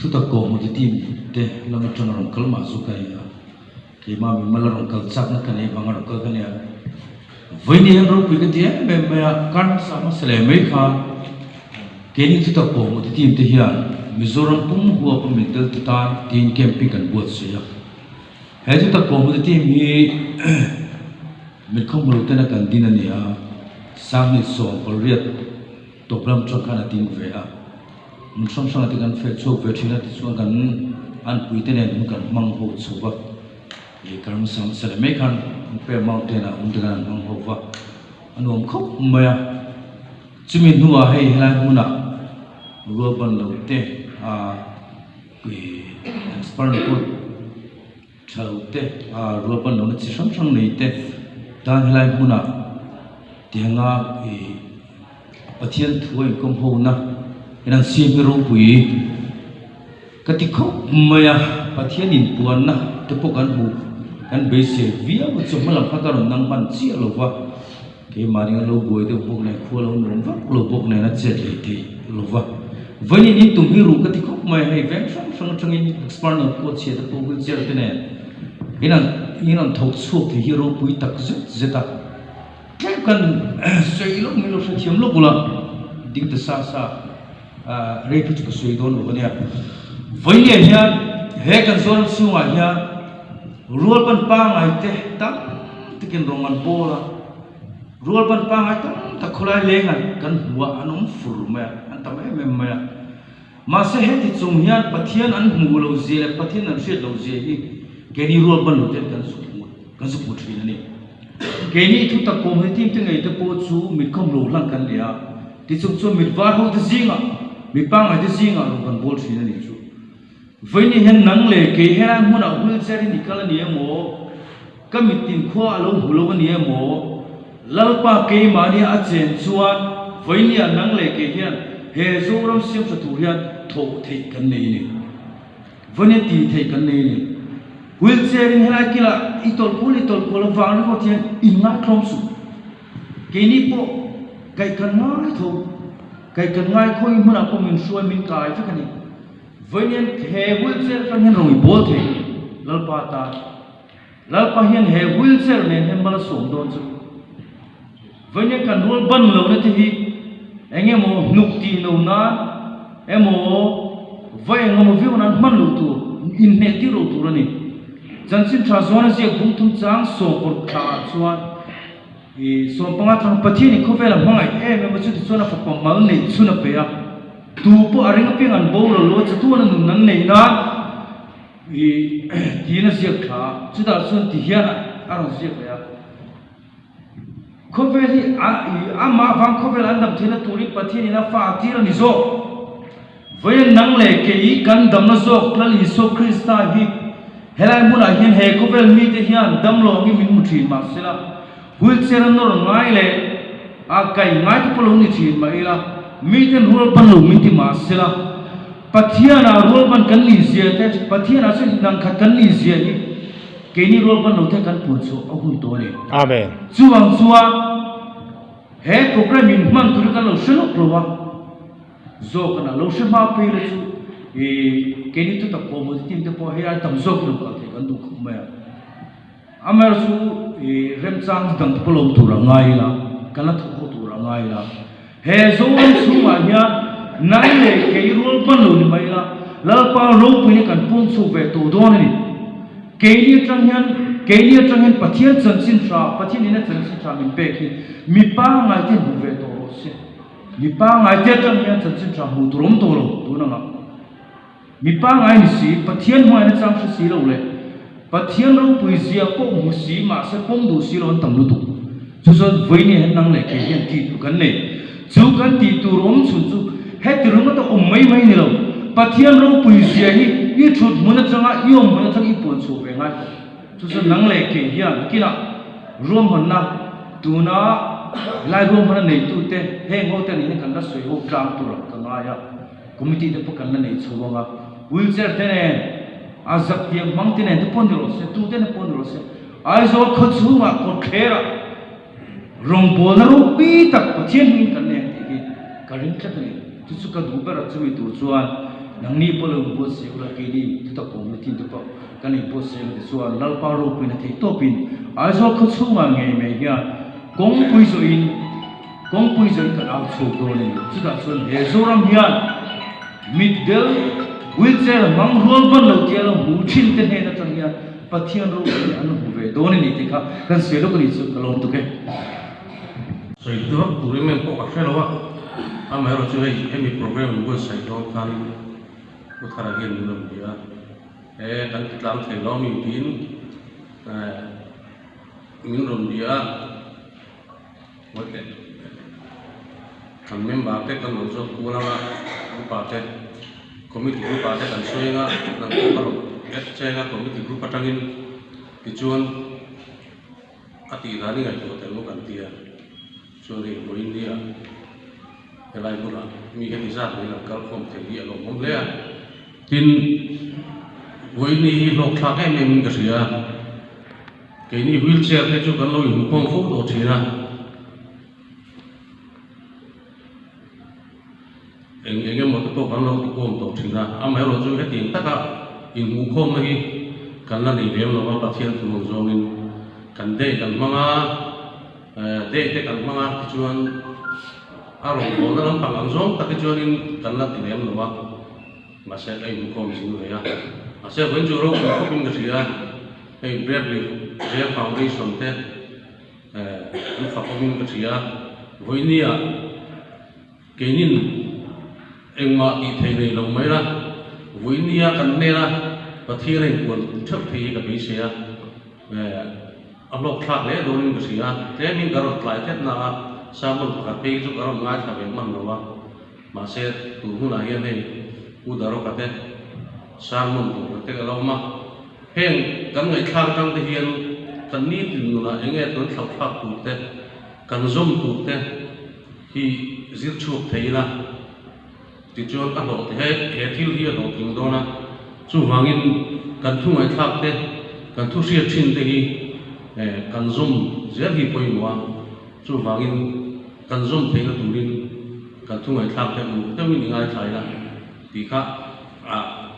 thu ta ko mo ti te lang tang rong kal ma zu kai ke ma mi mal rong kal chak na kan e bang rong kal kan ya voi ni ro pi ke dia me me kan sa ma sele me kha ke ni thu ta ko mo ti te hian Mizoram pum huwa pum middle tan tin camping kan buat sia he thu ta ko mo ti mi mit khom lo te na kan din ani a sang ni so ko riat to bram chok kana tin ve a mun som sang ati kan fe chok ve thina ti chuan kan an pui te ne kan mang ho chuwa e karam sam sele me khan pe mountain a kan mang ho wa anom khop maya chumi nuwa hei helai huna ruban lo te a kui expert ko thau te a ruban lo chi sam sang nei te dan helai huna tianga e pathian thuai kom ho na enang sim ro pui kati khop maya pathian in puan na te pokan hu kan be se via mo chuma lam pha karon nang man chi lo wa ke mari lo boi de bok nei kho lo nom va lo bok nei na che le ti lo wa vani ni tum hi ru kati khop mai hei veng sang in expert ko che de po gul che te ne inan thok chu thi hi ro pui tak zeta kan sei lo mi lo se thiam lo bula dik de sa re pu chu sei don lo ne voi ne hian he kan zon su wa hian rual pan pa ngai te tam tikin rongan bola rual pan pa ngai tam ta khulai lengan kan huwa anom fur ma an ta me ma ma se he ti chung hian pathian an mu lo je le pathian an hriat lo je hi ke ni rual pan lo te kan su pu thina ni ke ni thu ta kom he tim te ngai te po chu mit khom lo lang kan lia ti chung chu mit war ho te jinga mi pa ngai te jinga lo kan bol thina ni chu voi ni hen nang le ke hera huna hul seri nikala ni mo kamitin kho alo hulo ni mo lalpa ke mani a chen chuan voi ni nang le ke hian he zoram sim sa tu hian tho thei kan nei ni voi ni ti thei kan nei ni hul seri hera kila itol pul wang ko tian inga khom su ke ni po kai kan ngai tho kai kan ngai khoi huna ko min suai min kai fa kan ni Vanian he wheelchair kan hen roi bol the lalpa hian he wheelchair ne hem bala som don chu vanian kan rol ban lo na thi enge mo nukti no na emo vai ngam vi onan man lo tu in ne ti ro tu rani jansin tra zona je bum tum chang so por kha chuan e so panga thang pathi ni khovela mangai me mo chu ti chona fa pam mal nei chuna pe ya tu po aring ping an bo lo chu na nun nan nei na i ti na sia kha chu da sun ti hian arong sia ya khoveli a ma wang khovel an dam thina turi pathi ni na fa ti ra ni zo voy nang le ke i kan dam na zo klal i so krista hi helai muna hian he khovel mi te hian dam lo ngi min mu thin ma sela wheelchair an nor ngai le a kai ngai tu polo ni thin ma ila Miten rual pan lo miti masela pathiana rual pan kan li zia te pathiana se nang khat kan li zia ni ke ni rual pan lo te kan pun so ahun to ni amen chuang chuwa he program in man tur kan lo shelo prowa zo kana lo she ma pe le chu e ke ni tu ta ko mo tim te po he a tam zo ko ka te kan du khma ya amar su e rem chang dang polo tu ra ngai la kana thu tu ra ngai la he zon chunga nya nai le ke rol pan lo ni mai la lalpa ro pu ni kan pun chu ve to don ni ke ni tang hian pathian chan sin tra pathian ni na chan sin tra min pe ki mi pa ngai te bu ve to ro se mi pa ngai te tang hian chan sin tra hu tu rom to lo tu na nga mi pa ngai ni si pathian hoi na chang si lo le pathian ro pu zia ko mu si ma se pom du si lo tang lu tu chu so voi ni hen nang le ke hian ti tu kan nei chu kan ti tu rom chu chu he ti rom ta mai ni lo pathian ro pui sia hi i thut mun changa yom mun chang i pon chu ve ngai chu so nang le ke hian kila rom hon na tu na lai rom hon nei tu te he ngo te ni kan da soi ho tram tu ra ka nga ya committee de pokan na nei chu wa wheelchair te ne azak ti mang te ne de pon ro se tu te ne pon ro se ai zo kho chu ma ko khera rong bo na ro pi tak pathian ni kan ne ti karin tla ni chu chu ka du ba ra chu mi tu chuan nang ni polo bos se ula ke ni to ko ni tin to ko kan ni bos se ni so lal pa ro pin the to pin a so khu chu ma nge me ya kong pui so in kong pui so ka au chu do ni chu da so he so ram hian middle wheelchair mang rol ban lo ke lo mu thin te ne na tang ya pathian ro an hu ve do ni ti kha kan se lo ko ni chu kalon tu ke so itu tu men ko ka lo wa amero chu ei program go sai do kan ko thara gen lo dia kan kitlam thai lo mi tin min rom dia oke kan member te kan lo so ko na pa te committee group pa te kan soinga nang ko ro chenga committee group patangin kichuan ati dani ngai to te lo kan tia so ri mo india kelai pula mi ke bisa ni la kal khom te dia lo mom le tin voi ni lo kha ke mem ka sia ke ni wheelchair te chu kan lo yu pom fo do thina enge mo to kan lo ti pom do thina am he lo chu he tin ta ka in hu khom hi kan la ni lem lo ba pathian tu mo zong in kan de kan manga de kan manga chuan arong ko na lang pang zong ta ke chuan in kan la ti lem lo ba ma se ai hu khom sin lo ya a se wen chu ro ko pin ka sia ei bradley Real Foundation te lu fa komin ka sia voinia kenin engma ti thei nei lo mai la voinia kan ne la pathian ei kun thap thi ka bi sia amlok thak le do nin ka sia te min garot lai tet na samul ka pe chu garot ngai tha be man lo wa ma se tu hu na hian nei u daro ka te samul tu te ka lo ma heng kan ngai thak tang te hian kan ni tin nu na enge ton thak thak tu te kan zom tu te hi zir chuk thei la ti chuan a lo te he thil hi lo king do na chu wangin kan thu ngai thak te kan thu sia thin te hi kan zoom zer hi poi nuwa chu wangin kan zoom thei na turin kan thu ngai thak te mu te min ngai thai la ti kha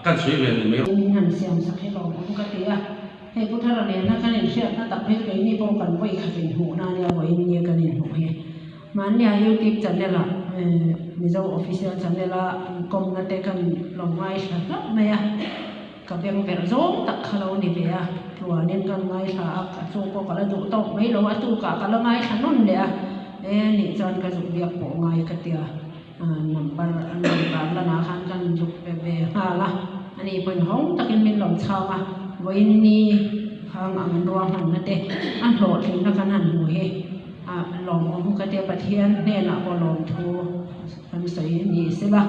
kan soi ve ni me min han siam sak he lo ko ka tia he pu thara le na kan in sia na tak he ke ni pom kan voi kha tin hu na ya voi ni kan in hu he man ya youtube channel la mizo official channel la kom na te kan long mai sa na me ya ka beng ber zong tak khalo ni be ya ruwa nen kan ngai tha ka chu ko kala du to mai lo atu ka kala ngai thanun le ni chan ka zu biak po ngai ka tia number la na khan kan juk pe be ha la ani pon hong takin min lom cha ma voin ni hang ang ruwa han na te an lo thing na kan han hu he lom om ka te pathian ne la bo lom thu kan sei ni se la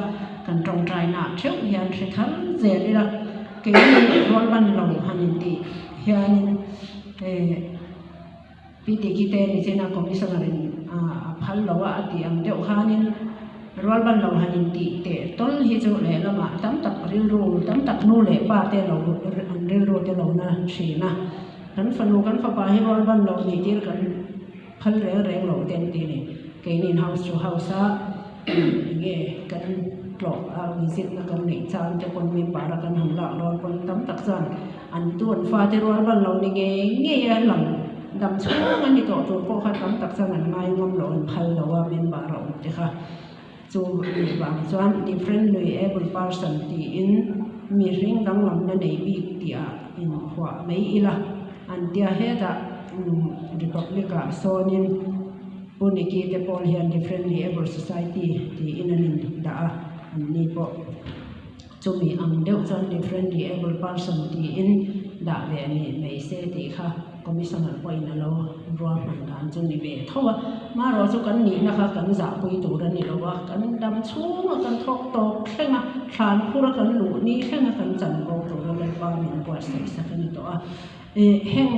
kan tong trai na theu hian thre thal ze ri la ke ni rol ban lo hanin ti hian pi ti ki te ni sena commissioner phal lo a ti ang deuh khanin rol ban lo hanin ti te tol hi chu le lama tam tak ril ru tam tak nu le pa te lo an ril ru te lo na thina kan fanu kan fa pa hi rol ban lo ni tir kan phal reng lo ten ti ni ke ni house to house a nge kan lo visit na kan nei chan te kon mi para kan hang la ron kon tam tak chan an tuan fa te rol ban lo ni nge ya lang dam chung ani to po kha tam tak chan an ngai ngom lo an phal lo wa min ba ro te kha chu ni bang chuan differently able person ti in mi ring dang lam na nei bi ti a in khwa mai ila an tia he da republica sonin uniki te pol hian differently able society ti in an da ni po chumi ang deuh chuan differently able person ti in da ve ni mai se ti kha commissioner point na lo ruwa man dan chu ni ve thowa ma ro chu kan ni na kha kan za pui tu ra ni lo wa kan dam chung kan thok to thenga than phura kan lu ni thenga kan chan go to ra le ba min po sai sa kan to a heng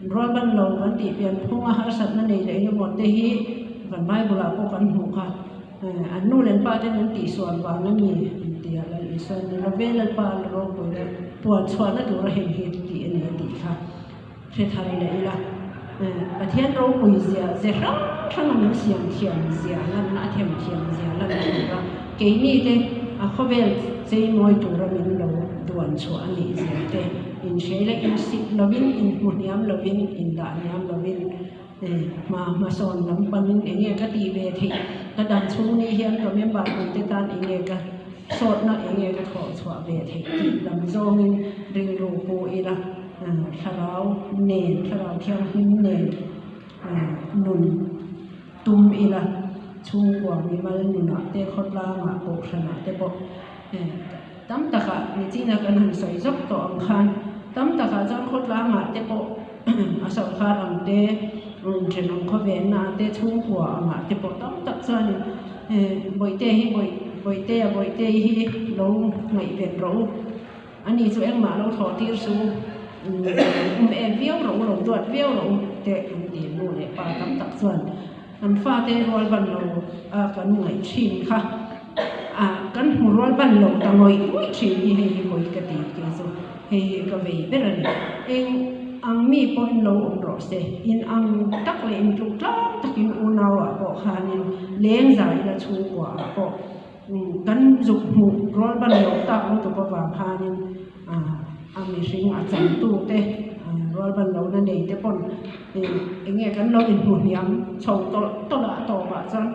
Roban lo kan ti pian phunga har sat na nei le ni mon te hi kan mai bula ko kan hu kha an nu len pa te nan ti suan wa na mi ti ala isan na vela pa ro ko le puan suan na tu ra hen hi ti ani ti kha the thari le ila pathian ro pui zia ze rang thang an siam thiam zia nan na thiam thiam zia lan ra ke ni te เขาเวลเสียมวยตัวเราเป็นเราด่วนชัวร์นี่เสียแต่อินเชลอินสิเราวินอินหุ่นยำเราวินอินด่านยำเราวินมาสอนลำปันเองก็ตีเวทีก็ดันชูนี่เฮียนก็ไม่บาดมันติดตานเองก็สดนะเองก็ขอชัวร์เวทีลำโซมินเรื่องโลโก้อีละคาราวเนนคาราวเที่ยวหินเนนนุนตุมอีละชูกว่ามีมาเล่นนุนเตะขดลางอ่ะโกขนาดเตะบอกตั้มตะกะนี่จีน่ากันหันใส่ซับต่ออังคารตั้มตะกะจังขดลางอ่ะเตะบอกอาศัยคารังเตะเจนองเขาเวนน่ะเตะชูกว่าอ่ะเตะบอกตั้มตะกะนี่บ่อยเตะให้บ่อยเตะให้ลงไม่เป็นรู้อันนี้ช่วยมาเราถอดที่สูเอ็นเบี้ยวหลงตรวจเบี้ยวหลงเตะอันเดียวนู่นเลยปาตั้มตักส่วนอันฟ้าเตะรอยบันเรากันเหนื่อยชิมค่ะกันหัวรอยบันเราตั้งไว้ชิมที่ให้บ่อยกระติกเกศให้กระเวเบรนเองอังมีปนเราองค์รอเสอินอังตักเลยอินทุกท่าตักอินอุณาวะบอกฮานินเลี้ยงใจละชูกว่าบอกกันจุกหูรอยบันเราตักมันตัวประวัติฮานินอามีสิ่งอาจารย์ตู้เตะรอยบันเรานั่นเองเตะปนเองเงี้ยกันเราเป็นหุ่นยำชงตัวละตัวบะจัง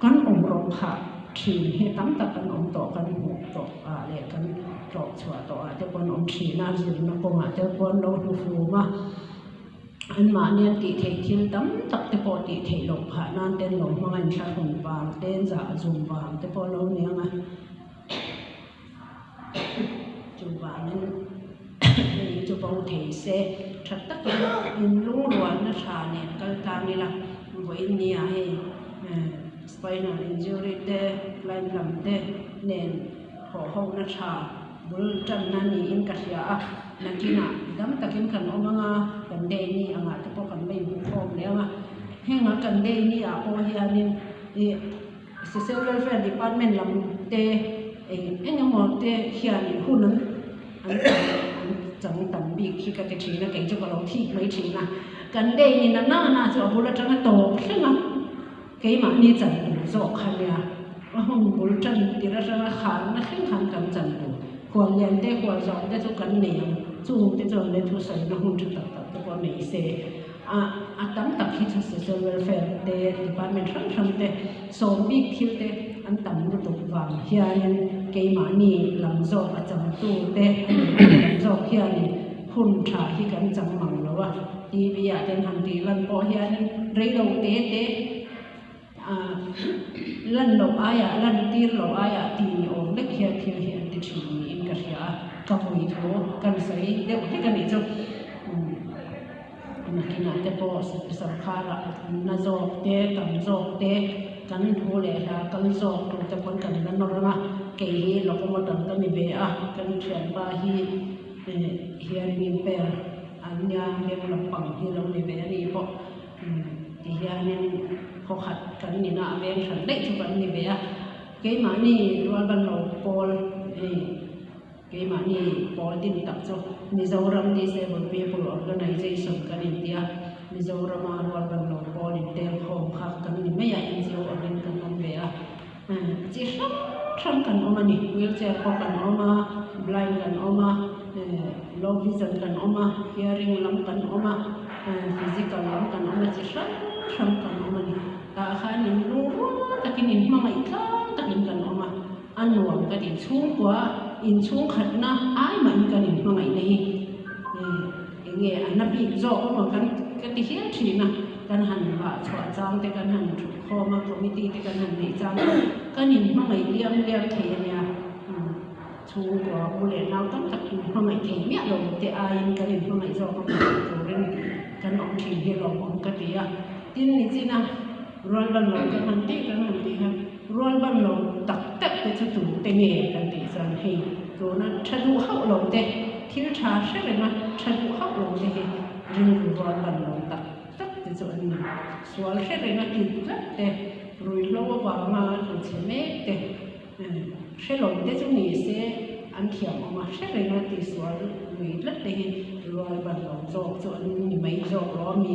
กันองค์รองขาทีให้ตั้มตะกันองต่อกันหูต่ออะไรกันจอกชัวต่อเตะปนองทีน่าจะนักกงเตะปนเราดูฟูมาอันมาเนี่ยติเททิลตั้มตักเตะปนติเทลงผ่านนั่นเต้นลงมาอันชาหุ่นบางเต้นจะจุ่มบางเตะปนเราเนี่ยไงจุ่มบางนั้นจุบงเทเสชัดตะกินอินลุงรวนนัชชาเนี่ยก็ตามนี่ละวันนี้ไอ้spinal injury เตะลายลำเตะเนี่ยขอห้องนัชชาบุลจันนันนี่อินกัสยานักกินอ่ะดำตะกินกันออกมากันเดนี่อ่ะแต่พอกันไม่บุกฟอมแล้วอ่ะให้งากันเดนี่อ่ะพอเฮียนี่social welfare department ลำเตะเอ็งยังมองเตะเฮียนี่หุ่นนั้นจังตันบีขี้กระเทียนะเก่งจุกเราที่ไม่ถึงนะกันเดนี่น่าจะบุลจังโตแค่นั้นเกี่ยมันนี่จันดูโจขันเนี่ยว่าห้องบุลจันตีระจังขันนะแค่ขันกันจันดูควรเรียนได้ควรสอนได้ทุกกันเนี่ยจู่ที่จะเรียนทุกสิ่งนะหุ่นจุดตัดตัวไม่เสียตั้มตักที่จะ social welfare เดย์ department ทั้งเดย์สอนบีคิวเดย์อันตั้มดูตัววางเฮียนเกี่ยมันนี่ลำโจอาจารย์ตู้เดย์ลำโจเฮียนหุ่นชาที่กันจังมังแล้วว่าทีวีอาจจะทันทีลันพอเฮียนเรียนเดย์ลันโลอายะลันตีโลอายะตีนอมเล็กเฮียเฮียติดชีอินกัสยากับวิโตกันใส่เด็กที่กันนี่จ้ะนักกินอาจจะพอสังขารน่าจอกเตะกันจอกเตะกันหัวเละกันจอกตัวจะพ้นกันนั่นนรนะเกี่ยเราก็มาตั้งกันนี่เบะกันเชียนบาฮีเฮียมีเปรอันยาเลี้ยงลำปังที่เราในเบะนี่พอที่เฮียนี่เขาขัดกันนี่นะเลี้ยงฉันได้ทุกวันนี่เบะเกี่ยมันนี่รัวบันเราปอลเกี่ยมันนี่ปอลดินตักจอกมิโซรัม Disabled People Organization กันอินเดียมิโซรัมรัวบันเราปอลอินเดียของขัดกันนี่ไม่ใหญ่อินเดียอันนี้กันนั่นเบะจีช่างกันออกมานี่วีลแชร์ก็กันออกมา blind กันออกมาlow vision กันออกมา hearing ลำกันออกมา physical ลำกันออกมาจีช่างกันออกมานี่ตาข้านี่รู้ตะกินนี่มาไม่คล้องตะกินกันออกมาอันหน่วงกันอีกช่วงกว่าอินช่วงขัดนะอ้ายมันกันอีกมาไม่ได้อย่างเงี้ยอันนั้นอีกโจ้ก็เหมือนกันกันที่เฮียทีนะกันหันว่าฉวดจางแต่กันหันคอมาคอมมิตี้แต่กันหันดีจางกันนี่มาไม่เลี้ยงเทเนี่ยชูกว่าบุเรนเราต้องตัดมาไม่เทเนี่ยลงแต่อายินกันนี่มาไม่โจ้ก็มาโจ้เรื่องกันออกทีเฮลองกันดีอ่ะที่นี่จีนะรอยบันหลงกันหันตีครับรอยบันหลงตักเตะไปจุดจุดเตะเงี้ยกันดีจังเฮตัวนั้นฉันดูเข้าลงเตะที่ชาใช่ไหมนะฉันดูเข้าลงเตะเรื่องรอยบันหลงตักส่วนส่วนแค่เรื่องกินแต่รู้แล้วว่ามาถึงเช้าเมื่อแต่แค่ลงแต่ช่วงนี้เสียอันเขียวออกมาแค่เรื่องที่ส่วนรู้แล้วแต่รอยบันหลงโจกส่วนนี้ไม่โจกล้อมี